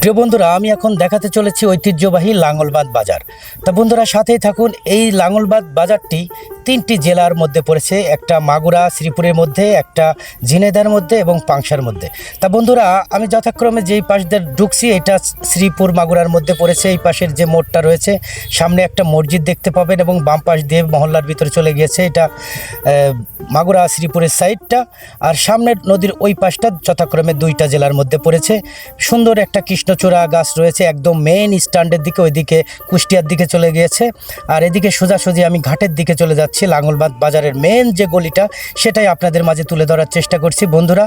প্রিয় বন্ধুরা, আমি এখন দেখাতে চলেছি ঐতিহ্যবাহী লাঙ্গলবাদ বাজার। তা বন্ধুরা, সাথেই থাকুন। এই লাঙ্গলবাদ বাজারটি তিনটি জেলার মধ্যে পড়েছে, একটা মাগুরা শ্রীপুরের মধ্যে, একটা ঝিনাইদহের মধ্যে এবং পাংশার মধ্যে। তা বন্ধুরা, আমি যথাক্রমে যেই পাশ দিয়ে ঢুকছি এটা শ্রীপুর মাগুরার মধ্যে পড়েছে। এই পাশের যে মোড়টা রয়েছে, সামনে একটা মসজিদ দেখতে পাবেন এবং বাম পাশ দিয়ে মহল্লার ভিতরে চলে গিয়েছে, এটা মাগুরা শ্রীপুরের সাইডটা। আর সামনের নদীর ওই পাশটা যথাক্রমে দুইটা জেলার মধ্যে পড়েছে। সুন্দর একটা কৃষ্ণচূড়া গাছ রয়েছে একদম মেন স্ট্যান্ডের দিকে, ওইদিকে কুষ্টিয়ার দিকে চলে গিয়েছে। আর এদিকে সোজাসুজি আমি ঘাটের দিকে চলে যাচ্ছি। লাঙ্গলবাদ বাজারের মেন যে গলিটা, সেটাই আপনাদের মাঝে তুলে ধরার চেষ্টা করছি। বন্ধুরা,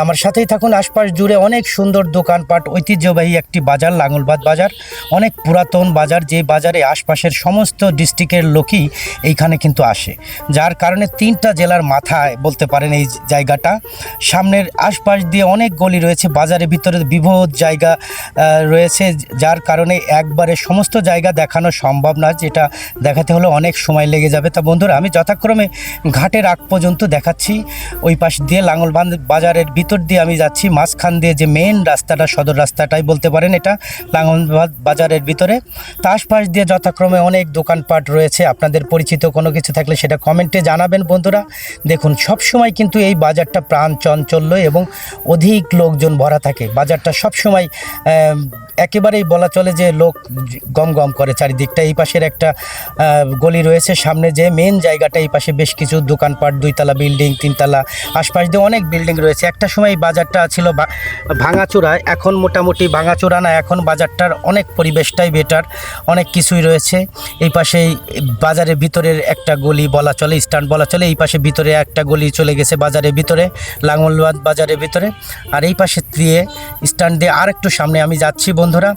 আমার সাথেই থাকুন। আশপাশ জুড়ে অনেক সুন্দর দোকানপাট, ঐতিহ্যবাহী একটি বাজার লাঙ্গলবাদ বাজার, অনেক পুরাতন বাজার। যে বাজারে আশপাশের সমস্ত ডিস্ট্রিক্টের লোকই এইখানে কিন্তু আসে, যার কারণে তিনটা জেলার মাথায় বলতে পারেন এই জায়গাটা। সামনের আশপাশ দিয়ে অনেক গলি রয়েছে, বাজারের ভিতরে বিভৎ জায়গা রয়েছে, যার কারণে একবারে সমস্ত জায়গা দেখানো সম্ভব না, যেটা দেখাতে হলে অনেক সময় লেগে যাবে। তা বন্ধুরা, আমি যথাক্রমে ঘাটের আগ পর্যন্ত দেখাচ্ছি। ওই পাশ দিয়ে লাঙ্গলবাদ বাজারের ভিতর দিয়ে আমি যাচ্ছি, মাঝখান দিয়ে যে মেন রাস্তাটা, সদর রাস্তাটাই বলতে পারেন এটা লাঙ্গলবাদ বাজারের ভিতরে। তা আশপাশ দিয়ে যথাক্রমে অনেক দোকানপাট রয়েছে। আপনাদের পরিচিত কোনো কিছু থাকলে সেটা কমেন্টে জানাবেন। বন্ধুরা দেখুন, সবসময় কিন্তু এই বাজারটা প্রাণ চঞ্চল্য এবং অধিক লোকজন ভরা থাকে। বাজারটা সবসময় একেবারেই বলা চলে যে লোক গম গম করে চারিদিকটা। এই পাশের একটা গলি রয়েছে, সামনে যে মেন জায়গাটা, এই পাশে বেশ কিছু দোকানপাট, দুইতলা বিল্ডিং, তিনতলা, আশপাশ দিয়ে অনেক বিল্ডিং রয়েছে। একটা সময় এই বাজারটা ছিল ভাঙাচোরায়, এখন মোটামুটি ভাঙাচোরা না, এখন বাজারটার অনেক পরিবেশটাই বেটার, অনেক কিছুই রয়েছে। এই পাশে বাজারের ভিতরের একটা গলি বলা চলে, স্ট্যান্ড বলা চলে। এই পাশে ভিতরে একটা গলি চলে গেছে বাজারের ভিতরে, লাঙ্গলবাদ বাজারের ভিতরে। আর এই পাশে দিয়ে স্ট্যান্ড দিয়ে আর একটু সামনে আমি যাচ্ছি। বন্ধুরা,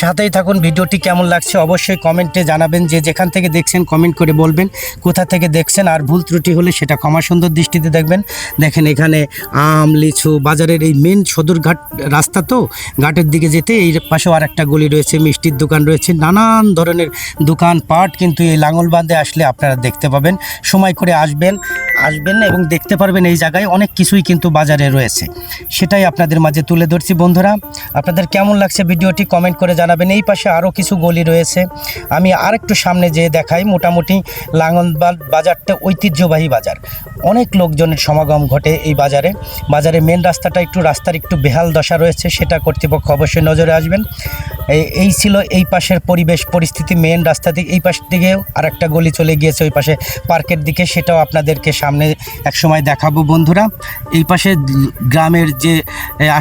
সাথেই থাকুন। ভিডিওটি কেমন লাগছে অবশ্যই কমেন্টে জানাবেন। যে যেখান থেকে দেখছেন কমেন্ট করে বলবেন কোথা থেকে দেখছেন, আর ভুল ত্রুটি হলে সেটা ক্ষমা সুন্দর দৃষ্টিতে দেখবেন। দেখেন এখানে আম, লিচু, বাজারের এই মেন সদরঘাট রাস্তা, তো ঘাটের দিকে যেতে এই পাশেও আর একটা গলি রয়েছে, মিষ্টির দোকান রয়েছে, নানান ধরনের দোকানপাট কিন্তু এই লাঙ্গলবাদে আসলে আপনারা দেখতে পাবেন। সময় করে আসবেন এবং দেখতে পারবেন এই জায়গায় অনেক কিছুই কিন্তু বাজারে রয়েছে, সেটাই আপনাদের মাঝে তুলে ধরছি। বন্ধুরা, আপনাদের কেমন লাগছে ভিডিওটি কমেন্ট করে জানাবেন। এই পাশে আরও কিছু গলি রয়েছে, আমি আর একটু সামনে যেয়ে দেখাই। মোটামুটি লাঙ্গলবাদ বাজারটা ঐতিহ্যবাহী বাজার, অনেক লোকজনের সমাগম ঘটে এই বাজারে মেন রাস্তাটা রাস্তার একটু বেহাল দশা রয়েছে, সেটা কর্তৃপক্ষ অবশ্যই নজরে আসবেন। এই ছিল এই পাশের পরিবেশ পরিস্থিতি। মেন রাস্তা দিকে এই পাশ দিকেও আর একটা গলি চলে গিয়েছে ওই পাশে পার্কের দিকে, সেটাও আপনাদেরকে সামনে একসময় দেখাবো। বন্ধুরা, এই পাশে গ্রামের যে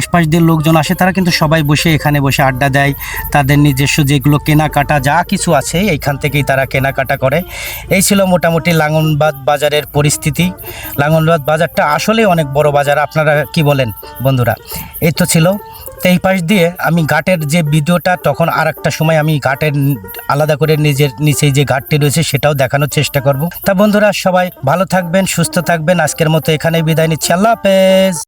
আশপাশ দিয়ে লোকজন আসে, তারা কিন্তু সবাই এখানে বসে আড্ডা দেয়, তাদের নিজস্ব যেগুলো কেনাকাটা যা কিছু আছে এইখান থেকেই তারা কেনাকাটা করে। এই ছিল মোটামুটি লাঙ্গলবাদ বাজারের পরিস্থিতি। লাঙ্গলবাদ বাজারটা আসলে অনেক বড় বাজার, আপনারা কি বলেন বন্ধুরা? এই তো ছিল। তো এই পাশ দিয়ে আমি ঘাটের যে ভিডিওটা, তখন আর একটা সময় আমি ঘাটের আলাদা করে নিজের নিচেই যে ঘাটটি রয়েছে সেটাও দেখানোর চেষ্টা করব। তা বন্ধুরা, সবাই ভালো থাকবেন, সুস্থ থাকবেন। আজকের মতো এখানেই বিদায় নিচ্ছি। আল্লাহ হাফেজ।